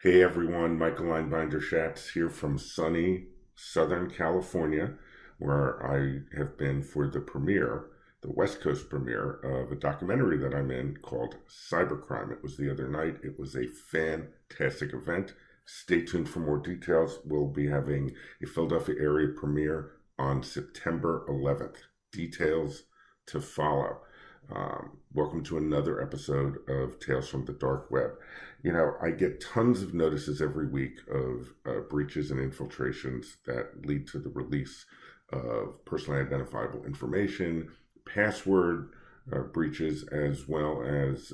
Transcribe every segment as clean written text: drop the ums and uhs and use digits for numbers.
Hey everyone, Michael Einbinder Schatz here from sunny Southern California, where I have been for the West Coast premiere of a documentary that I'm in called Cybercrime. It was the other night. It was a fantastic event. Stay tuned for more details. We'll be having a Philadelphia area premiere on September 11th. Details to follow. Welcome to another episode of Tales from the Dark Web. You know, I get tons of notices every week of breaches and infiltrations that lead to the release of personally identifiable information, password breaches, as well as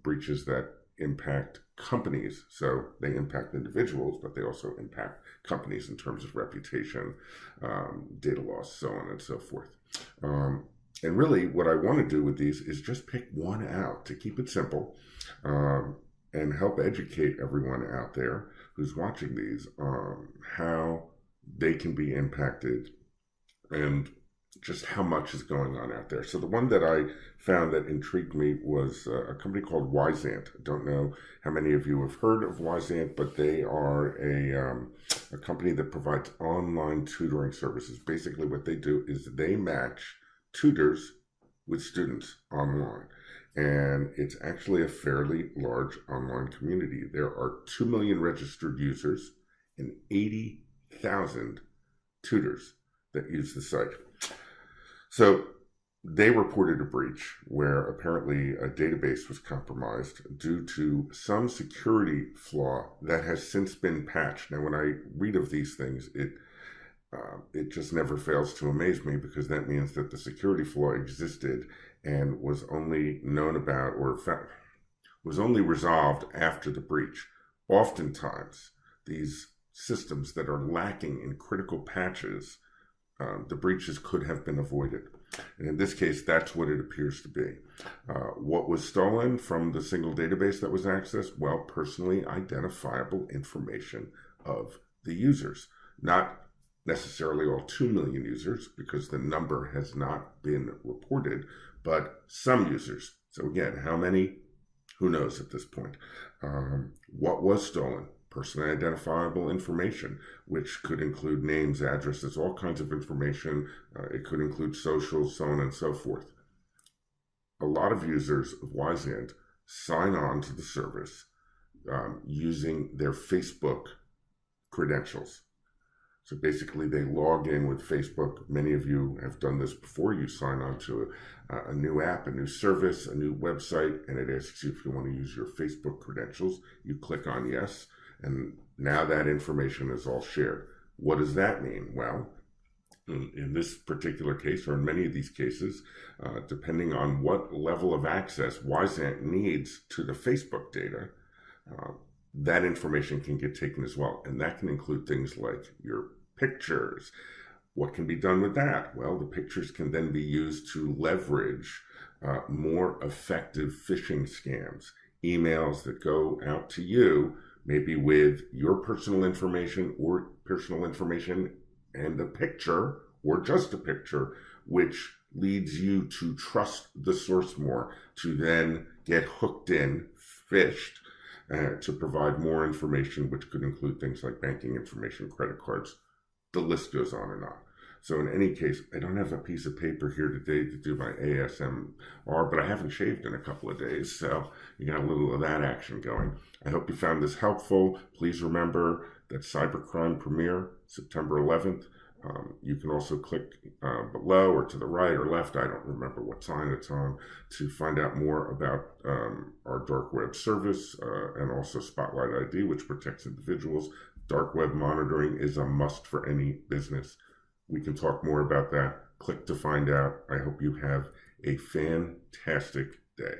breaches that impact companies. So they impact individuals, but they also impact companies in terms of reputation, data loss, so on and so forth. And really, what I want to do with these is just pick one out to keep it simple and help educate everyone out there who's watching these on how they can be impacted and just how much is going on out there. So the one that I found that intrigued me was a company called Wyzant. I don't know how many of you have heard of Wyzant, but they are a company that provides online tutoring services. Basically, what they do is they match tutors with students online. And it's actually a fairly large online community. There are 2 million registered users and 80,000 tutors that use the site. So they reported a breach where apparently a database was compromised due to some security flaw that has since been patched. Now, when I read of these things, it just never fails to amaze me, because that means that the security flaw existed and was only known about was only resolved after the breach. Oftentimes, these systems that are lacking in critical patches, the breaches could have been avoided. And in this case, that's what it appears to be. What was stolen from the single database that was accessed? Well, personally identifiable information of the users. Not necessarily all 2 million users, because the number has not been reported, but some users. So again, how many? Who knows at this point? What was stolen? Personally identifiable information, which could include names, addresses, all kinds of information. It could include socials, so on and so forth. A lot of users of Wyzant sign on to the service using their Facebook credentials. So basically, they log in with Facebook. Many of you have done this before. You sign on to a new app, a new service, a new website, and it asks you if you want to use your Facebook credentials. You click on yes, and now that information is all shared. What does that mean? Well, in this particular case, or in many of these cases, depending on what level of access Wyzant needs to the Facebook data, that information can get taken as well. And that can include things like your pictures. What can be done with that? Well, the pictures can then be used to leverage more effective phishing scams, emails that go out to you, maybe with your personal information and a picture, or just a picture, which leads you to trust the source more, to then get hooked in, phished, to provide more information, which could include things like banking information, credit cards. The list goes on and on. So in any case, I don't have a piece of paper here today to do my ASMR, but I haven't shaved in a couple of days, so you got a little of that action going. I hope you found this helpful. Please remember that Cybercrime premiere, September 11th. You can also click below or to the right or left, I don't remember what sign it's on, to find out more about our dark web service and also Spotlight ID, which protects individuals. Dark web monitoring is a must for any business. We can talk more about that. Click to find out. I hope you have a fantastic day.